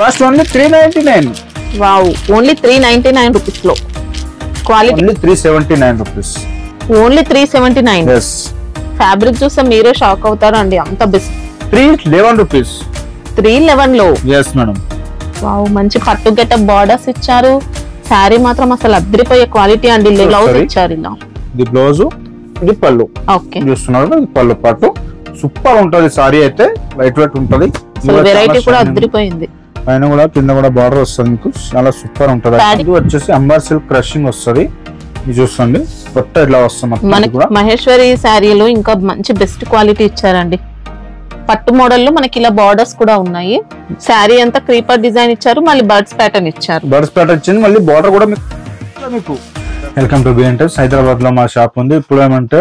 Cost only 399. Wow, only 399 rupees లో quality. Only 379 rupees. Only 379. yes. Fabric చూస్తే మీరే shock అవుతారు అండి, అంత బెస్ట్. 311 రూపీస్. 311 లో. yes madam. వావ్, మంచి పట్టు గెటప్ బార్డర్స్ ఇచ్చారు. శారీ మాత్రం అసలు అద్రిపోయే క్వాలిటీ అండి. బ్లౌజ్ ఇచ్చారు ఇలా. ఇది బ్లౌజ్, ఇది పళ్ళు. ఓకే, చూస్తున్నారు పళ్ళు పాటు సూపర్ ఉంటది. సారీ అయితే లైట్ వెయిట్ ఉంటది. వెరైటీ కూడా అద్రిపోయింది. పైన కూడా కింద కూడా బార్డర్ వస్తుంది మీకు, చాలా సూపర్ ఉంటది. ఇది వచ్చేసి అంబర్ సిల్క్ క్రషింగ్ వస్తుంది. ఇది చూస్తుంది కొత్త ఇట్లా వస్తుంది మనకి. మహేశ్వరి శారీలో ఇంకా మంచి బెస్ట్ క్వాలిటీ ఇచ్చారండి. పట్టు మోడల్ లో మనకి ఇలా బార్డర్స్ కూడా ఉన్నాయి. శారీ అంతా క్రీపర్ డిజైన్ ఇచ్చారు, మళ్ళీ బర్డ్స్ ప్యాటర్న్ ఇచ్చారు. బర్డ్స్ ప్యాటర్న్ ఇచ్చింది, మళ్ళీ బార్డర్ కూడా మీకు. Welcome to బిఎన్టెక్స్. హైదరాబాద్ లో మా షాప్ ఉంది. ఇప్పుడు ఏమంటే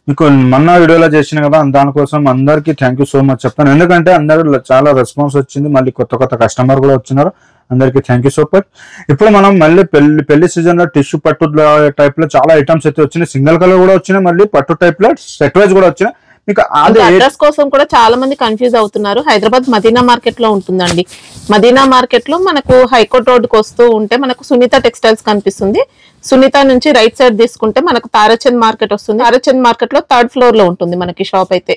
మీకు మొన్న వీడియోలో చేసిన కదా, దానికోసం అందరికి థ్యాంక్ యూ సో మచ్ చెప్తాను. ఎందుకంటే అందరూ చాలా రెస్పాన్స్ వచ్చింది, మళ్ళీ కొత్త కస్టమర్ కూడా వచ్చినారు. అందరికి థ్యాంక్ యూ సో మచ్. ఇప్పుడు మనం మళ్ళీ పెళ్లి సీజన్ లో టిష్యూ పట్టు టైప్ లో చాలా ఐటమ్స్ అయితే వచ్చినాయి. సింగిల్ కలర్ కూడా వచ్చినాయి, మళ్ళీ పట్టు టైప్ లో సెట్ వైజ్ కూడా వచ్చినాయి. మీకు అడ్రస్ కోసం కూడా చాలా మంది కన్ఫ్యూజ్ అవుతున్నారు. హైదరాబాద్ మదీనా మార్కెట్ లో ఉంటుందండి. మదీనా మార్కెట్ లో మనకు హైకోర్ట్ రోడ్ కు వస్తూ ఉంటే మనకు సునీత టెక్స్టైల్స్ కనిపిస్తుంది. సునీత నుంచి రైట్ సైడ్ తీసుకుంటే మనకు తారాచంద్ మార్కెట్ వస్తుంది. తారాచంద్ మార్కెట్ లో 3rd ఫ్లోర్ లో ఉంటుంది మనకి షాప్ అయితే.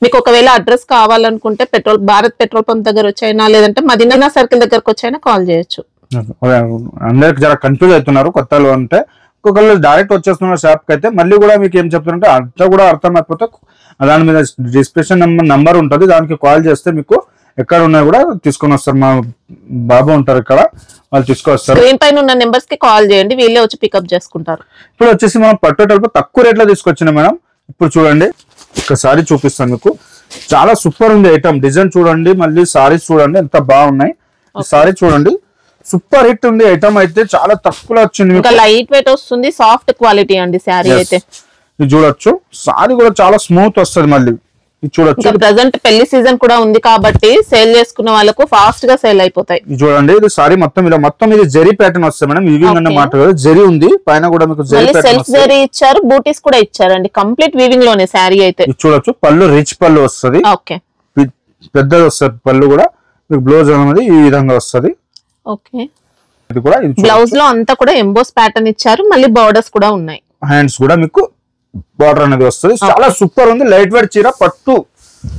మీకు ఒకవేళ అడ్రస్ కావాలనుకుంటే భారత్ పెట్రోల్ పంప్ దగ్గర వచ్చైనా, లేదంటే మదీనా సర్కిల్ దగ్గరకు వచ్చైనా కాల్ చేయొచ్చు. అందరికి జర కన్ఫ్యూజ్ అవుతున్నారు కొత్తలో అంటే. ఒక్కొక్కరు డైరెక్ట్ వచ్చేస్తున్నారు షాప్ కి అయితే. మళ్ళీ కూడా మీకు ఏం చెప్తారంటే అంతా కూడా అర్థం అయిపోతే దాని మీద డిస్క్రిప్షన్ నంబర్ ఉంటుంది, దానికి కాల్ చేస్తే మీకు ఎక్కడ ఉన్నా కూడా తీసుకొని వస్తారు. మా బాబు ఉంటారు ఇక్కడ, వాళ్ళు తీసుకొస్తారు. స్క్రీన్ పైన ఉన్న నెంబర్స్ కి కాల్ చేయండి, వీళ్ళే వచ్చి పికప్ చేసుకుంటారు. ఇప్పుడు వచ్చేసి మనం పట్టు తక్కువ రేట్ లో తీసుకొచ్చినా మేడం. ఇప్పుడు చూడండి, ఒకసారి చూపిస్తాను మీకు. చాలా సూపర్ ఉంది ఐటమ్. డిజైన్ చూడండి, మళ్ళీ సారీస్ చూడండి ఎంత బాగున్నాయి. సారీ చూడండి, సూపర్ హిట్ ఉంది ఐటమ్ అయితే. చాలా తక్కువలో వచ్చింది, లైట్ వెయిట్ వస్తుంది, సాఫ్ట్ క్వాలిటీ అండి శారీ అయితే. ఇది చూడొచ్చు, సారీ కూడా చాలా స్మూత్ వస్తుంది. మళ్ళీ ఇది చూడొచ్చు. ప్రెసెంట్ పెళ్లి సీజన్ కూడా ఉంది కాబట్టి సేల్ చేసుకున్న వాళ్ళకు ఫాస్ట్ గా సేల్ అయిపోతాయి. ఇది చూడండి, ఇది సారీ మొత్తం ఇలా మొత్తం ఇది జరీ ప్యాటర్న్ వస్తుంది మేడం. వీవింగ్ అన్నమాట కదా, జరీ ఉంది పైన కూడా మీకు సెల్ఫ్ జరీ ఇచ్చారు, బూటీస్ కూడా ఇచ్చారండి. కంప్లీట్ వీవింగ్ లోనే శారీ అయితే. ఇది చూడొచ్చు, పళ్ళు రిచ్ పళ్ళు వస్తుంది, పెద్దది వస్తుంది పళ్ళు కూడా. మీకు బ్లౌజ్ అనేది ఈ విధంగా వస్తుంది. ఓకే, ఇది కూడా బ్లౌజ్ లో అంతా కూడా ఎంబోస్ ప్యాటర్న్ ఇచ్చారు, మళ్ళీ బార్డర్స్ కూడా ఉన్నాయి. హ్యాండ్స్ కూడా మీకు బార్డర్ అనేది వస్తుంది. చాలా సూపర్ ఉంది, లైట్ వెయిట్ చీర, పట్టు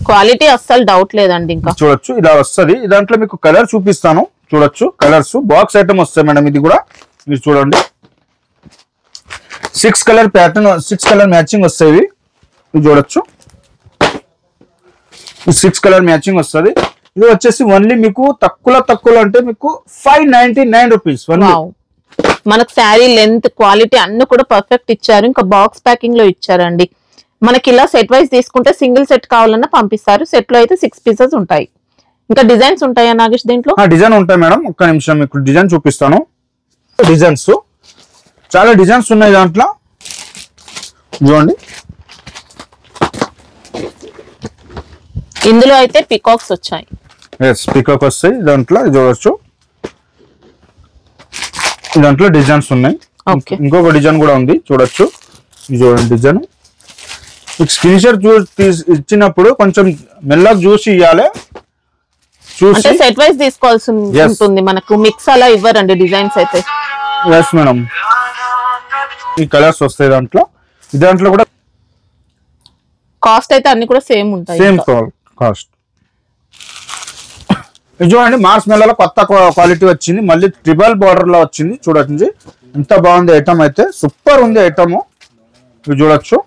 క్వాలిటీ అస్సలు డౌట్ లేదండి. ఇంకా చూడొచ్చు ఇలా వస్తుంది. దాంట్లో మీకు కలర్ చూపిస్తాను, చూడొచ్చు. కలర్స్ బాక్స్ ఐటమ్ వస్తాయి మేడం. ఇది కూడా మీరు చూడండి, 6 కలర్ ప్యాటర్న్, 6 కలర్ మ్యాచింగ్ వస్తాయి. ఇది చూడొచ్చు, 6 కలర్ మ్యాచింగ్ వస్తుంది. ఇది వచ్చేసి ఓన్లీ మీకు తక్కువలో అంటే మీకు 599 రూపీస్. మనకు శారీ లెంత్, క్వాలిటీ అన్ని కూడా పర్ఫెక్ట్ ఇచ్చారు. ఇంకా బాక్స్ ప్యాకింగ్ లో ఇచ్చారండి. మనకి ఇలా సెట్ వైజ్ తీసుకుంటే సింగిల్ సెట్ కావాలన్నా పంపిస్తారు. సెట్ లో అయితే 6 పీసెస్ ఉంటాయి. ఇంకా డిజైన్స్ ఉంటాయా నాగేష్ దీంట్లో? డిజైన్ ఉంటాయి మేడం. ఒక్క నిమిషం మీకు డిజైన్ చూపిస్తాను. డిజైన్స్ చాలా డిజైన్స్ ఉన్నాయి దాంట్లో, చూడండి. ఇందులో అయితే పికాక్స్ వచ్చాయి. పికాక్ వస్తాయి దాంట్లో, చూడొచ్చు. దాంట్లో డిజైన్స్ ఉన్నాయి. ఇంకొక డిజైన్ కూడా ఉంది, చూడొచ్చు. ఇది చూడండి డిజైన్. స్క్రీన్ షాట్ ఇచ్చినప్పుడు కొంచెం మెల్లగా చూసి ఇవ్వాలి. చూసి సెట్ వైజ్ తీసుకోవాల్సి ఉంటుంది. మనకు మిక్స్ అలా ఇవ్వరండి డిజైన్స్ అయితే. ఎస్ మేడం, ఈ కలర్స్ వస్తాయి దాంట్లో. దాంట్లో కూడా కాస్ట్ అయితే అన్ని కూడా సేమ్ ఉంటాయి. Same cost. చూడండి, మార్చ్ నెలలో కొత్త క్వాలిటీ వచ్చింది, మళ్ళీ ట్రిబల్ బార్డర్ లో వచ్చింది. చూడండి ఎంత బాగుంది ఐటమ్ అయితే. సూపర్ ఉంది ఐటమ్. ఇది చూడొచ్చు,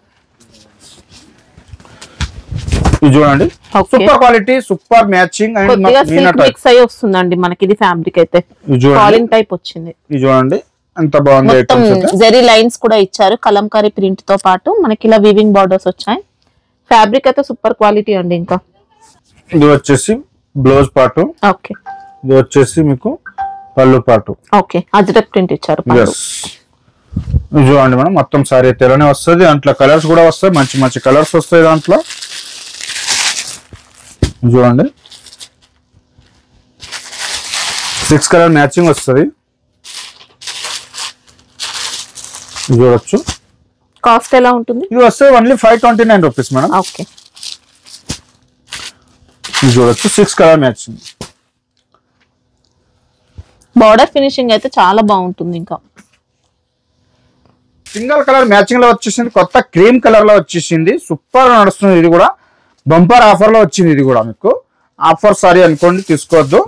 ఇది చూడండి, super quality, super matching and mix అయ్యి వస్తుందండి మనకి. ఇది ఫ్యాబ్రిక్ అయితే కాలింగ్ టైప్ వచ్చింది. ఇది చూడండి ఎంత బాగుంది ఐటమ్. జెరీ లైన్స్ కూడా ఇచ్చారు, కలంకారీ ప్రింట్ తో పాటు మనకి ఇలా వీవింగ్ బార్డర్స్ వచ్చాయి. ఫ్యాబ్రిక్ అయితే సూపర్ క్వాలిటీ అండి. ఇంకా ఇది వచ్చేసి బ్లౌజ్ పార్ట్. ఓకే, ఇది వచ్చేసి మీకు పళ్ళు పార్ట్. ఓకే, అజ్రక్ ప్రింట్ ఇచ్చారు. చూడండి మేడం, మొత్తం సారీ తెల్లనే వస్తుంది. దాంట్లో కలర్స్ కూడా వస్తాయి, మంచి మంచి కలర్స్ వస్తాయి దాంట్లో. చూడండి, 6 కలర్ మ్యాచింగ్ వస్తుంది. చూడొచ్చు. కాస్ట్ ఎలా ఉంటుంది? ఇది వస్తే ఓన్లీ 529 రూపీస్ మేడం. ఓకే, చూడొచ్చు, 6 కలర్ మ్యాచింగ్. బార్డర్ ఫినిషింగ్ అయితే చాలా బాగుంటుంది. ఇంకా సింగిల్ కలర్ మ్యాచింగ్ లో వచ్చేసింది, కొత్త క్రీమ్ కలర్ లో వచ్చేసింది, సూపర్ నడుస్తుంది. ఇది కూడా బంపర్ ఆఫర్ లో వచ్చింది. ఇది కూడా మీకు ఆఫర్ సారీ అనుకోండి, తీసుకోవద్దు,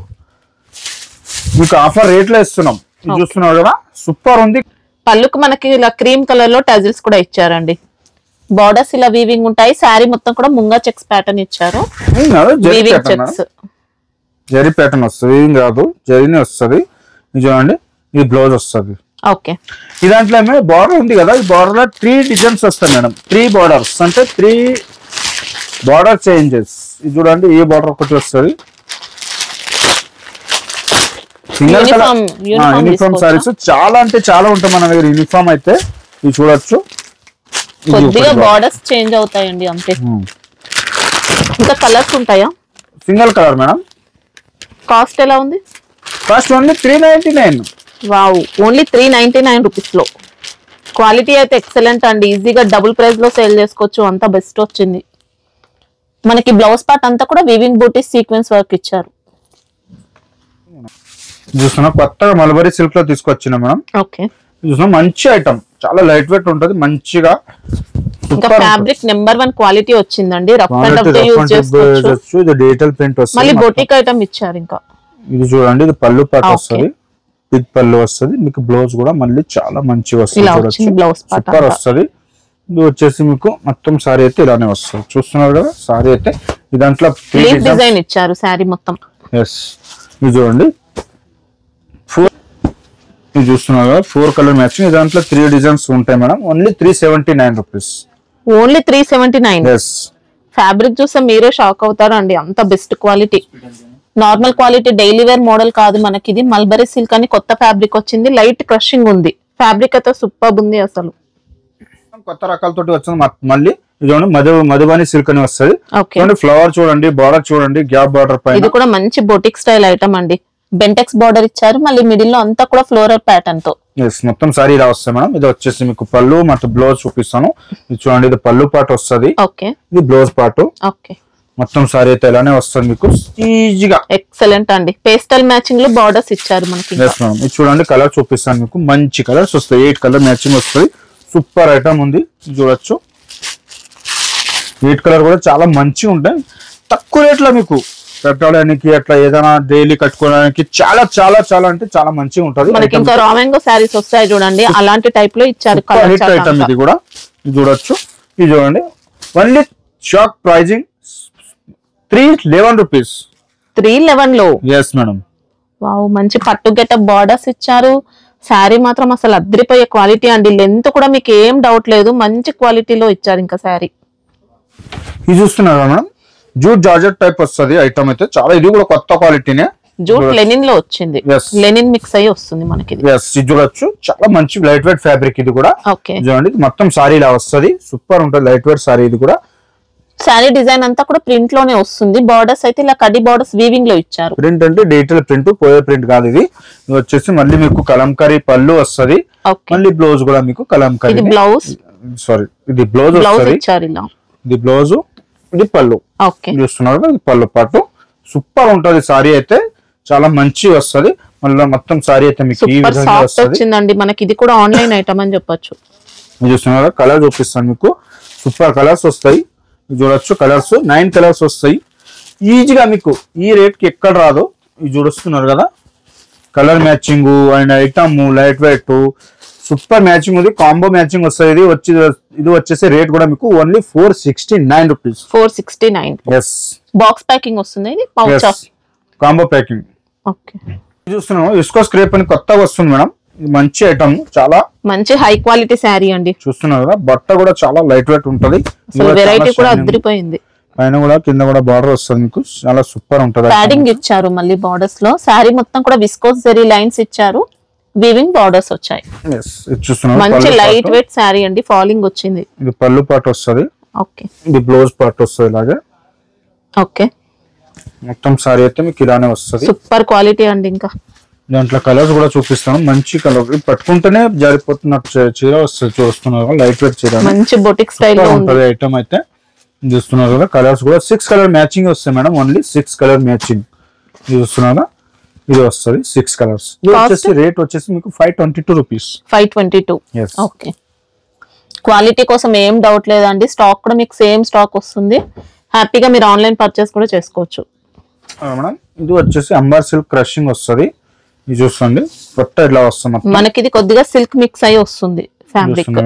మీకు ఆఫర్ రేట్ లో ఇస్తున్నాం. చూస్తున్నారు కదా, సూపర్ ఉంది. పళ్ళుకు మనకి ఇలా క్రీమ్ కలర్ లో టజిల్స్ కూడా ఇచ్చారండి. బార్డర్స్ ఇలా వీవింగ్ ఉంటాయి. శారీ మొత్తం కూడా ముంగా చెక్స్ ప్యాటర్న్ ఇచ్చారు. వీవింగ్ చెక్స్ జరీ ప్యాటర్న్ వస్తుంది, ఏం కాదు జరీనే వస్తుంది. చూడండి, ఇది బ్లౌజ్ వస్తుంది. ఓకే, ఈ దాంట్లో ఏమో బార్డర్ ఉంది కదా, ఈ బార్డర్ లో 3 డిజైన్స్ వస్తాయి మేడం. 3 బార్డర్స్ అంటే 3 బార్డర్ చేంజెస్. ఇది చూడండి, ఈ బార్డర్ ఒకటి వస్తుంది. సింగిల్ కలర్ యూనిఫామ్ సారీస్ చాలా అంటే చాలా ఉంటాయి మన దగ్గర. యూనిఫామ్ అయితే ఇది చూడొచ్చు, కొద్దిగా బార్డర్స్ చేంజ్ అవుతాయండి అంతే. ఇంకా కలర్స్ ఉంటాయా? Single colour madam. కాస్ట్ ఎలా ఉంది? Cost only 399. Wow, only 399 rupees లో. క్వాలిటీ అయితే ఎక్సలెంట్ అండి. ఈజీగా డబుల్ ప్రైస్ లో సేల్ చేసుకోవచ్చు, అంత బెస్ట్ వచ్చింది. మనకి బ్లౌజ్ పార్ట్ అంతా కూడా వీవింగ్ బూటీస్ సీక్వెన్స్ వర్క్ ఇచ్చారు. చూస్తున్నా కొత్తగా మల్బరీ సిల్క్ లో తీసుకొచ్చిన మేడం. ఓకే, చూస్తున్నా మంచి ఐటమ్, చాలా లైట్ వెయిట్ ఉంటది, మంచిగా ఇంకా ఫ్యాబ్రిక్ నెంబర్ 1 క్వాలిటీ వచ్చిందండి. రఫ్ అండ్ టఫ్ యూస్ చేసుకోవచ్చు. ఇది డిజిటల్ ప్రింట్ వస్తుంది, మళ్ళీ బొటిక్ ఐటమ్ ఇచ్చారు. ఇంకా ఇది చూడండి, ఇది పళ్ళు పాట వస్తుంది, బిగ్ పళ్ళు వస్తుంది. మీకు బ్లౌజ్ కూడా మళ్ళీ చాలా మంచిగా వస్తుంది, సూపర్ వస్తుంది. ఇది వచ్చేసి మీకు మొత్తం సారీ అయితే ఇలానే వస్తుంది. చూస్తున్నారు కదా, సారీ అయితే ఈ దాంట్లో డిజైన్ ఇచ్చారు సారీ మొత్తం. ఇది చూడండి, ఇది చూస్తున్నారు కదా, 4 కలర్ మ్యాచింగ్. దాంట్లో 3 డిజైన్స్ ఉంటాయి madam. Only 379 rupees. Only 379. Fabric చూస్తే మీరే షాక్ అవుతారు అండి, అంత best quality. Normal quality daily wear model కాదు మనకి. ఇది మల్బరీ సిల్క్ అని కొత్త ఫ్యాబ్రిక్ వచ్చింది. లైట్ క్రషింగ్ ఉంది. ఫ్యాబ్రిక్ అయితే సూపర్ ఉంది అసలు. కొత్త రకాలతోటి వచ్చింది మళ్ళీ. ఇది మధుబని సిల్క్ అని వస్తుంది. ఫ్లవర్ చూడండి, బార్డర్ చూడండి, గ్యాప్ బార్డర్ పైన. ఇది కూడా మంచి బొటిక్ స్టైల్ ఐటమ్ అండి. బెంటెక్స్ బార్డర్ ఇచ్చారు, మళ్ళీ మిడిల్ లో అంతా కూడా ఫ్లోరల్ ప్యాటర్న్ తో. మొత్తం సారీ ఇలా వస్తాయి మేడం. ఇది వచ్చేసి మీకు పళ్ళు ಮತ್ತು బ్లౌజ్ చూపిస్తాను. ఇది చూడండి, ఇది పళ్ళు పార్ట్ వస్తుంది, ఇది బ్లౌజ్ పార్ట్. మొత్తం సారీ అయితే ఇలానే వస్తుంది మీకు ఈజీగా. ఎక్సలెంట్ అండి. పేస్టల్ మ్యాచింగ్ లో బార్డర్స్ ఇచ్చారు మనకి. ఇది చూడండి, కలర్ చూపిస్తాను మీకు. మంచి కలర్స్ వస్తాయి, 8 కలర్ మ్యాచింగ్ వస్తుంది. సూపర్ ఐటమ్ ఉంది, చూడొచ్చు. 8 కలర్ కూడా చాలా మంచిగా ఉంటాయి. తక్కువ రేట్ లో మీకు పెట్టడానికి, అట్లా ఏదైనా డైలీ కట్టుకోవడానికి చాలా చాలా చాలా అంటే చాలా మంచిగా ఉంటది. మనకి ఇంకా రా మ్యాంగో సారీస్ వస్తాయి చూడండి, అలాంటి టైప్ లో ఇచ్చారు. హిట్ ఐటమ్ ఇది కూడా. ఇది చూడొచ్చు, ఇది చూడండి. Only shop pricing 311 rupees. 311 లో. Yes madam. వావ్, మంచి పట్టు గెటప్ బార్డర్స్ ఇచ్చారు. శారీ మాత్రం అసలు అద్రిపోయే క్వాలిటీ అండి. లెంత్ కూడా మీకు ఏం డౌట్ లేదు, మంచి క్వాలిటీలో ఇచ్చారు. ఇంకా శారీ ఇది చూస్తున్నారా మేడం, జూట్ జార్జెట్ టైప్ వస్తుంది ఐటమ్ అయితే చాలా. ఇది కూడా కొత్త క్వాలిటీనే. జూట్ లెనిన్ లో వచ్చింది, లెనిన్ మిక్స్ అయ్యి వస్తుంది మనకి. ఇది చూడొచ్చు, చాలా మంచి లైట్ వెయిట్ ఫ్యాబ్రిక్ ఇది కూడా. చూడండి, మొత్తం సారీ ఇలా వస్తుంది, సూపర్ ఉంటుంది లైట్ వెయిట్ సారీ. ఇది కూడా సారీ డిజైన్ అంతా కూడా ప్రింట్ లోనే వస్తుంది. బార్డర్స్ అయితే ఇలా కడ్డీ బార్డర్స్ వీవింగ్ లో ఇచ్చారు. ప్రింట్ అంటే డిజిటల్ ప్రింట్, పోయే ప్రింట్ కాదు ఇది. ఇది వచ్చేసి మళ్ళీ మీకు కలంకారీ పళ్ళు వస్తుంది, మళ్ళీ బ్లౌజ్ కూడా మీకు కలంకారీ. బ్లౌజ్ సారీ, ఇది బ్లౌజ్ వస్తుంది, ఇది బ్లౌజ్, ఇది పళ్ళు. చూస్తున్నారు ఇది పళ్ళు పాటు. సూపర్ ఉంటది సారీ అయితే, చాలా మంచి వస్తుంది. మళ్ళీ మొత్తం సారీ అయితే మీకు ఈ విధంగా వచ్చిందండి మనకి. ఇది కూడా ఆన్లైన్ ఐటమ్ అని చెప్పొచ్చు. చూస్తున్నారు, కలర్ చూపిస్తాను మీకు. సూపర్ కలర్స్ వస్తాయి, చూడొచ్చు. కలర్స్ 9 కలర్స్ వస్తాయి ఈజీగా మీకు. ఈ రేట్ కి ఎక్కడ రాదు. ఇది చూస్తున్నారు కదా, colour matching and item light weight super matching ఉంది. కాంబో మ్యాచింగ్ వస్తుంది. ఇది వచ్చేసి రేట్ కూడా మీకు only 469 rupees. 469. Yes, box packing వస్తుంది. ఇది పౌచ్ కాంబో ప్యాకింగ్. ఓకే, చూస్తున్నాము విస్కో స్క్రేప్ అని కొత్తగా వస్తుంది మేడం. ఇది మంచి ఐటమ్, చాలా మంచి హై క్వాలిటీ శారీ అండి. చూస్తున్నారు కదా, బట్ట కూడా చాలా లైట్ వెయిట్ ఉంటది. వెరైటీ కూడా అదిరిపోయింది. పైన కూడా కింద కూడా బార్డర్ వస్తుంది మీకు, చాలా సూపర్ ఉంటది. ప్యాడింగ్ ఇచ్చారు మళ్ళీ బార్డర్స్ లో. శారీ మొత్తం కూడా విస్కోస్ జరీ లైన్స్ ఇచ్చారు, వీవింగ్ బార్డర్స్ వచ్చాయి. మంచి లైట్ వెయిట్ శారీ అండి, ఫాలింగ్ వచ్చింది. ఇది పళ్ళు పార్ట్ వస్తుంది. ఓకే, ఇది బ్లౌజ్ పార్ట్ వస్తుంది ఇలాగే. ఓకే, మొత్తం సారీ అయితే మీకు ఇలానే వస్తుంది. సూపర్ క్వాలిటీ అండి. ఇంకా దాంట్లో కలర్స్ కూడా చూపిస్తాను. మంచి కలర్, పట్టుకుంటేనే జారిపోతున్నట్టు చీర వస్తుంది. చూస్తున్నారు, లైట్ వెయిట్ చీర, మంచి బొటిక్ స్టైల్ లో ఉంటుంది ఐటమ్ అయితే. చూస్తున్నారు కదా, కలర్స్ కూడా 6 కలర్ మ్యాచింగ్ వస్తాయి మేడం. ఓన్లీ 6 కలర్ మ్యాచింగ్ చూస్తున్నారా. ఇది వస్తుంది 6 కలర్స్. ఇది వచ్చేసి రేట్ వచ్చేసి మీకు 522 రూపీస్. 522. ఓకే. క్వాలిటీ కోసం ఏం డౌట్ లేదండి, స్టాక్ కూడా మీకు సేమ్ స్టాక్ వస్తుంది. హ్యాపీగా మీరు ఆన్లైన్ పర్చేస్ కూడా చేసుకోవచ్చు మేడం. ఇది వచ్చేసి అంబర్ సిల్క్ క్రషింగ్ వస్తుంది. ఇది చూసుకోండి బట్ట ఇట్లా వస్తుంది. మనకి ఇది కొద్దిగా సిల్క్ మిక్స్ అయి వస్తుంది ఫ్యాబ్రిక్.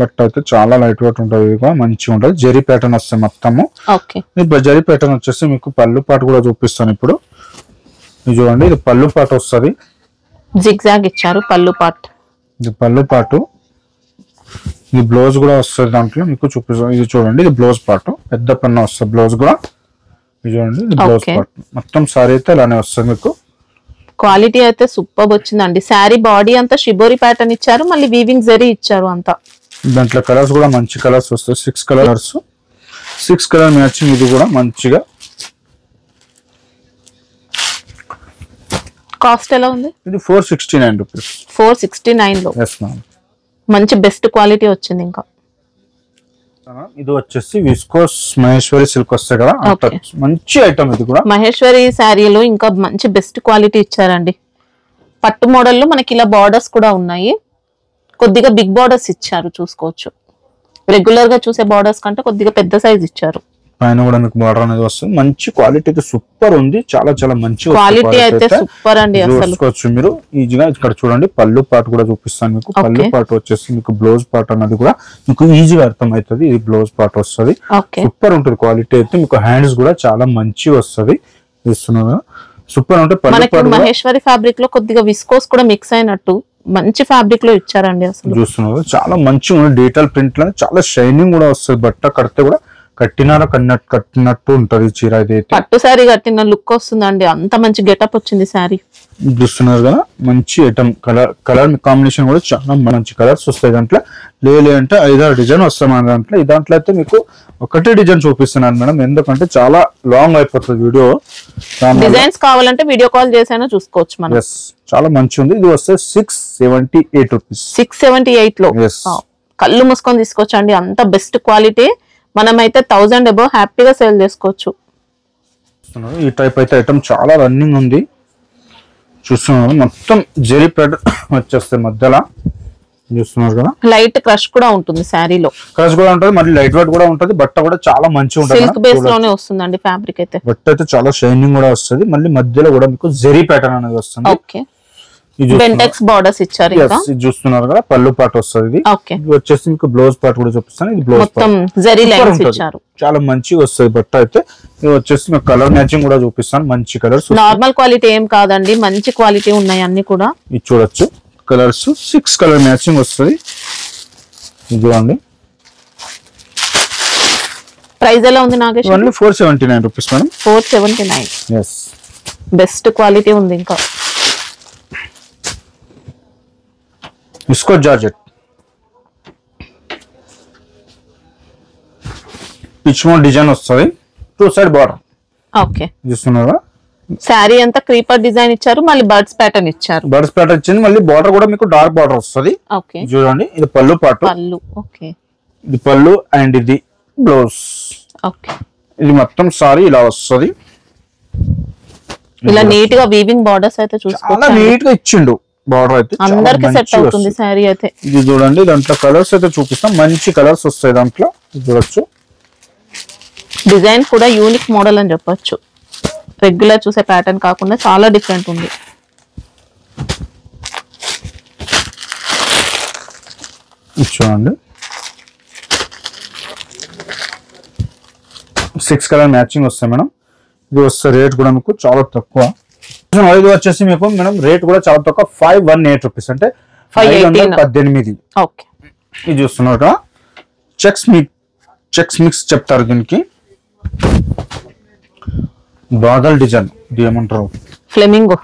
బట్ అయితే చాలా లైట్ వెయిట్ ఉంటుంది. ఇది కూడా మంచిగా ఉంటుంది. జరీ ప్యాటర్న్ వస్తుంది మొత్తము. ఓకే. ఇప్పుడు జరీ ప్యాటర్న్ వచ్చేసి మీకు పళ్ళు పాటు కూడా చూపిస్తాను ఇప్పుడు. ఇది చూడండి, ఇది పళ్ళు పాటు వస్తుంది. జిగ్జాగ్ ఇచ్చారు పళ్ళు పాటు. ఇది పళ్ళు పాటు. ఇది బ్లౌజ్ కూడా వస్తుంది దాంట్లో మీకు చూపిస్తాను. ఇది చూడండి, ఇది బ్లౌజ్ పాటు పెద్ద పన్ను వస్తుంది. బ్లౌజ్ కూడా ఇది చూడండి, ఇది బ్లౌజ్ పాటు. మొత్తం సారీ అయితే ఇలానే వస్తుంది మీకు. క్వాలిటీ అయితే సూపర్ వచ్చిందండి. శారీ బాడీ అంతా షిబోరి ప్యాటర్న్ ఇచ్చారు, మళ్ళీ వీవింగ్ జరీ ఇచ్చారు అంతా. దాంట్లో కలర్స్ కూడా మంచి కలర్స్ వస్తాయి. 6 కలర్స్, 6 కలర్ మ్యాచింగ్. ఇది కూడా మంచిగా. కాస్ట్ ఎలా ఉంది? ఇది 469 రూపీస్. 469 లో మంచి బెస్ట్ క్వాలిటీ వచ్చింది. ఇంకా ఇది వచ్చేసి విస్కోస్ మహేశ్వరి సిల్క్ వస్తాయి కదా, మంచి ఐటమ్. ఇది కూడా మహేశ్వరి శారీలో ఇంకా మంచి బెస్ట్ క్వాలిటీ ఇచ్చారండి. పట్టు మోడల్లో మనకి ఇలా బార్డర్స్ కూడా ఉన్నాయి. కొద్దిగా బిగ్ బార్డర్స్ ఇచ్చారు, చూసుకోవచ్చు. రెగ్యులర్ గా చూసే బార్డర్స్ కంటే కొద్దిగా పెద్ద సైజ్ ఇచ్చారు. పైన కూడా మీకు బార్డర్ అనేది వస్తుంది. మంచి క్వాలిటీ అయితే సూపర్ ఉంది. చాలా చాలా మంచి క్వాలిటీ అయితే సూపర్ అండి. అసలు చూసుకోవచ్చు మీరు ఈజీగా. ఇక్కడ చూడండి పళ్ళు పాటు కూడా చూపిస్తాను మీకు. పళ్ళు పాటు వచ్చేసి మీకు బ్లౌజ్ పార్ట్ అన్నది కూడా మీకు ఈజీగా అర్థం అవుతుంది. ఇది బ్లౌజ్ పార్ట్ వస్తుంది. సూపర్ ఉంటుంది క్వాలిటీ అయితే. మీకు హ్యాండ్స్ కూడా చాలా మంచి వస్తుంది. ఇస్తున్నారు సూపర్ ఉంటుంది. మహేశ్వరి ఫ్యాబ్రిక్ లో కొద్దిగా విస్కోస్ కూడా మిక్స్ అయినట్టు మంచి ఫ్యాబ్రిక్ లో ఇచ్చారండి. అసలు చూస్తున్నారు చాలా మంచిగా ఉంది. డీటెయిల్ ప్రింట్ లో చాలా షైనింగ్ కూడా వస్తుంది. బట్ట కడితే కూడా కట్టినట్టు ఉంటది చీర. అయితే పట్టు శారీ కట్టిన లుక్ వస్తుందండి. అంత మంచి గెటప్ వచ్చింది శారీ. చూస్తున్నారు కదా, మంచి ఐటమ్. కలర్ కాంబినేషన్ కూడా చాలా మంచి కలర్స్ వస్తాయి దాంట్లో. అంటే 5-6 డిజైన్ వస్తాయి మన దాంట్లో. ఈ దాంట్లో అయితే మీకు ఒకటే డిజైన్ చూపిస్తున్నాను మేడం, ఎందుకంటే చాలా లాంగ్ అయిపోతుంది వీడియో. డిజైన్స్ కావాలంటే వీడియో కాల్ చేసైనా చూసుకోవచ్చు మనం. చాలా మంచి ఉంది. ఇది వస్తే 678 రూపీస్. 678 లో కళ్ళు మూసుకొని తీసుకోవచ్చండి. అంత బెస్ట్ క్వాలిటీ. మనమైతే 1000 అబౌవ్ హ్యాపీగా సేల్ చేసుకోవచ్చు. ఈ టైప్ అయితే ఐటమ్ చాలా రన్నింగ్ ఉంది. చూస్తున్నారు మొత్తం జరీ ప్యాటర్న్ వచ్చేస్తాయి మధ్యలో. చూస్తున్నారు కదా, లైట్ క్రష్ కూడా ఉంటుంది శారీలో. క్రష్ కూడా ఉంటుంది, మరి లైట్ వెయిట్ కూడా ఉంటుంది. బట్ట కూడా చాలా మంచిగా ఉంటుంది. సిల్క్ బేస్ లోనే వస్తుందండి ఫ్యాబ్రిక్ అయితే. బట్ట అయితే చాలా షైనింగ్ కూడా వస్తుంది. మళ్ళీ మధ్యలో కూడా మీకు జరీ ప్యాటర్న్ అనేది వస్తుంది. ఓకే. బెంటెక్స్ బార్డర్స్ ఇచ్చారు. ఇంకా చూస్తున్నారు కదా, పళ్ళు పాటు వస్తుంది. ఇది వచ్చేసి మీకు బ్లౌజ్ పార్ట్ కూడా చూపిస్తాను. ఇది బ్లౌజ్ పార్ట్ చాలా మంచిగా వస్తుంది బట్ట అయితే. ఇది వచ్చేసి మీకు కలర్ మ్యాచింగ్ కూడా చూపిస్తాను. మంచి కలర్స్, నార్మల్ క్వాలిటీ ఏం కాదండి, మంచి క్వాలిటీ ఉన్నాయి అన్ని కూడా. ఇది చూడొచ్చు కలర్స్. 6 కలర్ మ్యాచింగ్ వస్తుంది. ఇది చూడండి. ప్రైస్ ఎలా ఉంది Nagesh? Only 479 rupees madam. 479. Best quality ఉంది. ఇంకా విస్కో జార్జెట్ పిచ్మోన్ డిజైన్ వస్తుంది. 2 సైడ్ బార్డర్. ఓకే. చూస్తున్నారా, శారీ అంతా క్రీపర్ డిజైన్ ఇచ్చారు, మళ్ళీ బర్డ్స్ ప్యాటర్న్ ఇచ్చారు. బర్డ్స్ ప్యాటర్న్ ఇచ్చింది. మళ్ళీ బార్డర్ కూడా మీకు డార్క్ బార్డర్ వస్తుంది. ఓకే. చూడండి, ఇది పళ్ళు పాటు. పళ్ళు. ఓకే. ఇది పళ్ళు అండ్ ఇది బ్లౌజ్. ఓకే. ఇది మొత్తం సారీ ఇలా వస్తుంది. ఇలా నీట్ గా వీవింగ్ బార్డర్స్ అయితే చూసుకోవచ్చు. చాలా నీట్ గా ఇచ్చిండు బార్డర్ అయితే. అందరికి సెట్ అవుతుంది శారీ అయితే. ఇది చూడండి, దాంట్లో కలర్స్ అయితే చూపిస్తాం. మంచి కలర్స్ వస్తాయి దాంట్లో. చూడొచ్చు. డిజైన్ కూడా యూనిక్ మోడల్ అని చెప్పొచ్చు. రెగ్యులర్ చూసే ప్యాటర్న్ కాకుండా చాలా డిఫరెంట్ ఉంది. చూడండి, 6 కలర్ మ్యాచింగ్ వస్తాయి మేడం. ఇది వస్తే రేట్ కూడా మీకు చాలా తక్కువ. ఇది వచ్చేసి మీకు మేడం రేట్ కూడా చాలా తక్కువ. 518 రూపీస్, అంటే 518. ఓకే. ఇది చూస్తున్నారు కదా, చెక్స్ మిక్స్ చెప్తారు దీనికి. బాదల్ డిజైన్, ఇది ఏమంటారు, ఫ్లెమింగో.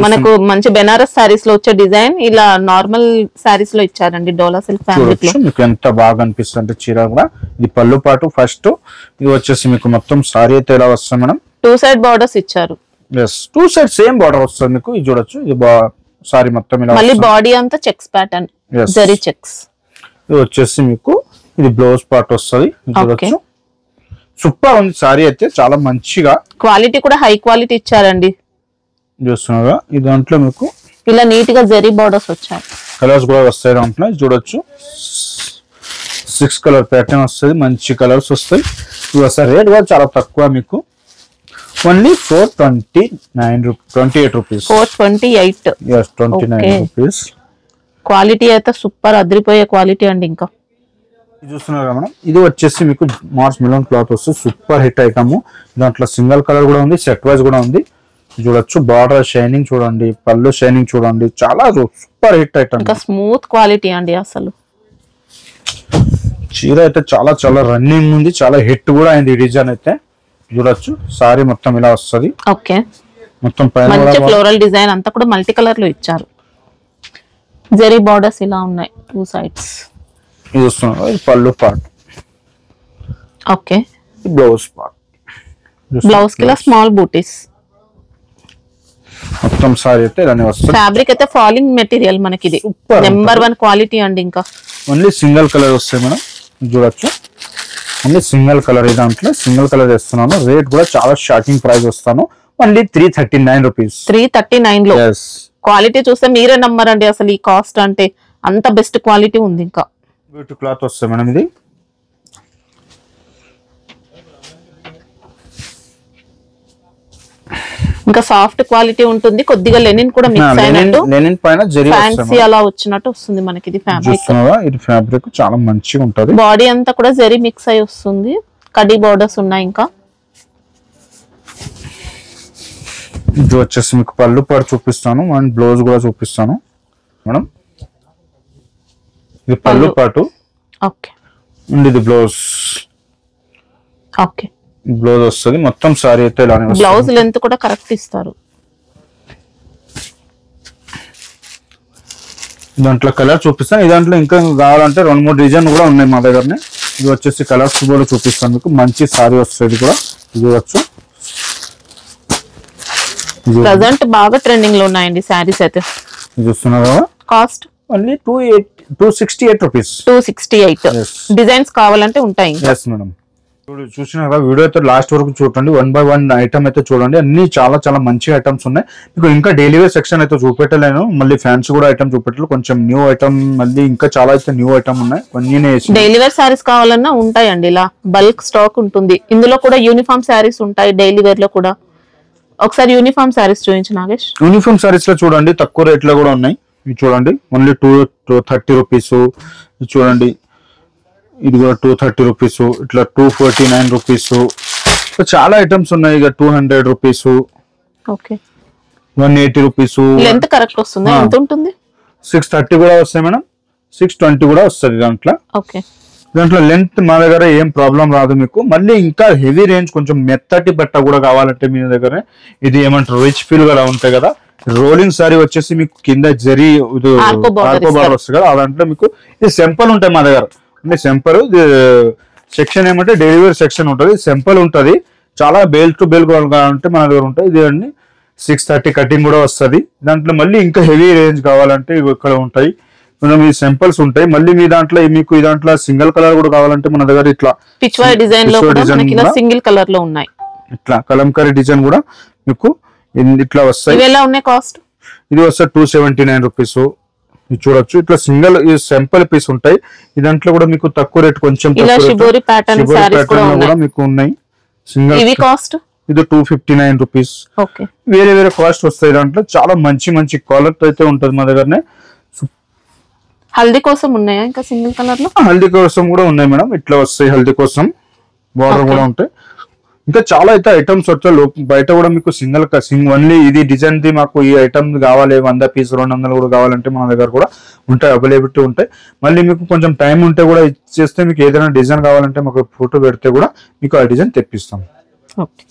మనకు మంచి బెనారస్ సారీస్ లో వచ్చే డిజైన్ ఇలా నార్మల్ సారీస్ లో ఇచ్చారండి. డోలా సిల్క్ ఫ్యాబ్రిక్ లో మీకు ఎంత బాగా అనిపిస్తుంది అంటే చీర కూడా. ఇది పళ్ళు పాటు ఫస్ట్. ఇది వచ్చేసి మీకు మొత్తం సారీ అయితే ఎలా వస్తుంది మేడం, 2 సైడ్ బార్డర్స్ ఇచ్చారు. 2 సైడ్ సేమ్ బార్డర్ వస్తుంది మీకు. ఇది చూడొచ్చు, ఇది సారీ మొత్తం ఇలా. మళ్ళీ బాడీ అంతా చెక్స్ ప్యాటర్న్, జరీ చెక్స్. ఇది వచ్చేసి మీకు ఇది బ్లౌజ్ పార్ట్ వస్తుంది. చూడొచ్చు, సూపర్ ఉంది సారీ అయితే. చాలా మంచిగా క్వాలిటీ కూడా హై క్వాలిటీ ఇచ్చారండి. చూస్తున్నారా ఈ దాంట్లో మీకు ఇలా నీట్ గా జరీ బార్డర్స్ వచ్చాయి. కలర్స్ కూడా వస్తాయి దాంట్లో చూడొచ్చు. 6 కలర్ ప్యాటర్న్ వస్తుంది, మంచి కలర్స్ వస్తాయి. ఇవి వస్తాయి. రేట్ కూడా చాలా తక్కువ మీకు, ఓన్లీ 428 రూపీస్. 428. 29 రూపీస్. క్వాలిటీ అయితే సూపర్ అదిరిపోయే క్వాలిటీ అండి. ఇంకా చూస్తున్నారు కదా మేడం, ఇది వచ్చేసి మీకు మార్చ్ మిలన్ క్లాత్ వస్తుంది. Super hit item. దాంట్లో సింగిల్ కలర్ కూడా ఉంది, సెట్ వైజ్ కూడా ఉంది. చూడొచ్చు బార్డర్ షైనింగ్ చూడండి, పళ్ళు షైనింగ్ చూడండి, చాలా సూపర్ హిట్ ఐటమ్. ఇంకా స్మూత్ క్వాలిటీ అండి. అసలు చీర అయితే చాలా చాలా రన్నింగ్ ఉంది, చాలా హిట్ కూడా అయింది. ఈ డిజైన్ అయితే చూడొచ్చు. సారీ మొత్తం ఇలా వస్తుంది. ఓకే, మొత్తం పైన మంచి ఫ్లోరల్ డిజైన్ అంతా కూడా మల్టీ కలర్ లో ఇచ్చారు. జరీ బార్డర్స్ ఇలా ఉన్నాయి 2 sides. ఇది చూస్తున్నారు, ఇది పళ్ళు part. Okay, blouse part. Blouse కి ఇలా స్మాల్ బూటీస్. మొత్తం సారీ అయితే ఇలానే వస్తుంది. ఫ్యాబ్రిక్ అయితే ఫాలింగ్ మెటీరియల్ మనకి, ఇది నెంబర్ 1 క్వాలిటీ అండి. ఇంకా ఓన్లీ సింగిల్ కలర్ వస్తాయి మేడం, చూడొచ్చు. Only single colour. ఈ దాంట్లో సింగిల్ కలర్ వేస్తున్నాను. రేట్ కూడా చాలా షాకింగ్ ప్రైస్ వస్తాను. Only 339 rupees. 339 లో. క్వాలిటీ చూస్తే మీరే నమ్మరండి అసలు. ఈ కాస్ట్ అంటే అంత బెస్ట్ క్వాలిటీ ఉంది. ఇంకా బ్యూటీ క్లాత్ వస్తాయి మేడం. ఇది ఇంకా సాఫ్ట్ క్వాలిటీ ఉంటుంది. కొద్దిగా లెనిన్ కూడా మిక్స్ అయినట్టు, లెనిన్ పైన జరీ ఫ్యాన్సీ అలా వచ్చినట్టు వస్తుంది మనకి. ఇది ఫ్యాబ్రిక్, ఇది ఫ్యాబ్రిక్ చాలా మంచిగా ఉంటది. బాడీ అంతా కూడా జరీ మిక్స్ అయి వస్తుంది. కడ్డీ బోర్డర్స్ ఉన్నాయి. ఇంకా ఇది వచ్చేసి మీకు పళ్ళు పాటు చూపిస్తాను అండ్ బ్లౌజ్ కూడా చూపిస్తాను మేడం. ఇది పళ్ళు పాటు. ఓకే, అండ్ ఇది బ్లౌజ్. ఓకే, బ్లౌజ్ వస్తుంది. మొత్తం సారీ అయితే ఇలానే వస్తుంది. బ్లౌజ్ లెంత్ కూడా కరెక్ట్ ఇస్తారు. దాంట్లో కలర్ చూపిస్తాను. ఈ దాంట్లో ఇంకా కావాలంటే 2-3 డిజైన్ కూడా ఉన్నాయి మా దగ్గరనే. ఇది వచ్చేసి కలర్స్ కూడా చూపిస్తాను మీకు. మంచి సారీ వస్తుంది కూడా. ఇది వచ్చు ప్రెజెంట్ బాగా ట్రెండింగ్ లో ఉన్నాయండి సారీస్ అయితే. చూస్తున్నారు కదా. Cost only 268 rupees. 268. డిజైన్స్ కావాలంటే ఉంటాయి. Yes madam. చూసినారా వీడియో అయితే లాస్ట్ వరకు చూడండి. 1 by 1 ఐటమ్ అయితే చూడండి. అన్ని చాలా చాలా మంచి ఐటమ్స్ ఉన్నాయి మీకు. ఇంకా డైలీ వేర్ సెక్షన్ అయితే చూపెట్టలేను, మళ్ళీ ఫ్యాన్సీ కూడా ఐటమ్ చూపెట్టాలి. కొంచెం న్యూ ఐటమ్, మళ్ళీ ఇంకా చాలా అయితే న్యూ ఐటమ్ ఉన్నాయి. కొన్ని డైలీ వేర్ సారీస్ కావాలన్నా ఉంటాయండి. ఇలా బల్క్ స్టాక్ ఉంటుంది. ఇందులో కూడా యూనిఫామ్ సారీస్ ఉంటాయి. డైలీ వేర్ లో కూడా ఒకసారి యూనిఫామ్ సారీస్ చూపించు నాగేష్. యూనిఫామ్ సారీస్ లో చూడండి తక్కువ రేట్ లో కూడా ఉన్నాయి. ఇది చూడండి ఓన్లీ 230 రూపీస్. ఇది చూడండి, ఇది కూడా 230 రూపీస్. ఇట్లా 249 రూపీస్. చాలా ఐటమ్స్ ఉన్నాయి. ఇక 200 rupees. Okay, 180 rupees. Length correct వస్తుందా? ఎంత ఉంటుంది? 630 కూడా వస్తాయి మేడం, 620 కూడా వస్తుంది దాంట్లో. ఓకే, దాంట్లో లెంత్ మా దగ్గర ఏం ప్రాబ్లం రాదు మీకు. మళ్ళీ ఇంకా హెవీ రేంజ్ కొంచెం మెత్తటి బట్ట కూడా కావాలంటే మీ దగ్గర ఇది ఏమంటారు రిచ్ ఫీల్ గా ఉంటాయి కదా. రోలింగ్ సారీ వచ్చేసి మీకు కింద జరీ ఆర్కో బార్డర్ వస్తుంది కదా. దాంట్లో మీకు ఇది సింపుల్ ఉంటాయి మా దగ్గర. అంటే సింపుల్ సెక్షన్ ఏమంటే డైలీ వేర్ సెక్షన్ ఉంటుంది. సింపుల్ ఉంటుంది. చాలా బేల్ టు బేల్ కావాలంటే మన దగ్గర ఉంటాయి. ఇది అండి 630 కటింగ్ కూడా వస్తుంది. దాంట్లో మళ్ళీ ఇంకా హెవీ రేంజ్ కావాలంటే ఇక్కడ ఉంటాయి. మీ సింపుల్స్ ఉంటాయి. మళ్ళీ మీ దాంట్లో మీకు ఈ దాంట్లో సింగిల్ కలర్ కూడా కావాలంటే మన దగ్గర ఇట్లా పిచ్వాయ్ డిజైన్ లో కూడా మనకి ఇలా సింగిల్ కలర్ లో ఉన్నాయి. ఇట్లా కలంకారీ డిజైన్ కూడా మీకు ఇట్లా వస్తాయి. ఇవి ఎలా ఉన్నాయి కాస్ట్? ఇది వస్తే 279 రూపీస్. ఇది చూడొచ్చు. ఇట్లా సింగిల్ సింపుల్ పీస్ ఉంటాయి. ఈ దాంట్లో కూడా మీకు తక్కువ రేట్ కొంచెం షిబోరి ప్యాటర్న్ సారీస్ కూడా మీకు ఉన్నాయి. సింగిల్ ఇవి కాస్ట్ ఇది 259 రూపీస్. ఓకే, వేరే వేరే కాస్ట్ వస్తాయి. దాంట్లో చాలా మంచి మంచి క్వాలిటీ అయితే ఉంటుంది మా దగ్గరనే. హల్దీ కోసం ఉన్నాయా ఇంకా సింగిల్ కలర్ లో? హల్దీ కోసం కూడా ఉన్నాయి మేడం. ఇట్లా వస్తాయి హల్దీ కోసం. బార్డర్ కూడా ఉంటాయి. ఇంకా చాలా అయితే ఐటమ్స్ వచ్చాయి. బయట కూడా మీకు సింగిల్ ఓన్లీ ఇది డిజైన్ ది మాకు ఈ ఐటమ్ కావాలి 100 పీస్ 200 కూడా కావాలంటే మన దగ్గర కూడా ఉంటాయి, అవైలబిలిటీ ఉంటాయి. మళ్ళీ మీకు కొంచెం టైం ఉంటే కూడా ఇచ్చేస్తే మీకు ఏదైనా డిజైన్ కావాలంటే మాకు ఫోటో పెడితే కూడా మీకు ఆ డిజైన్ తెప్పిస్తాం. ఓకే.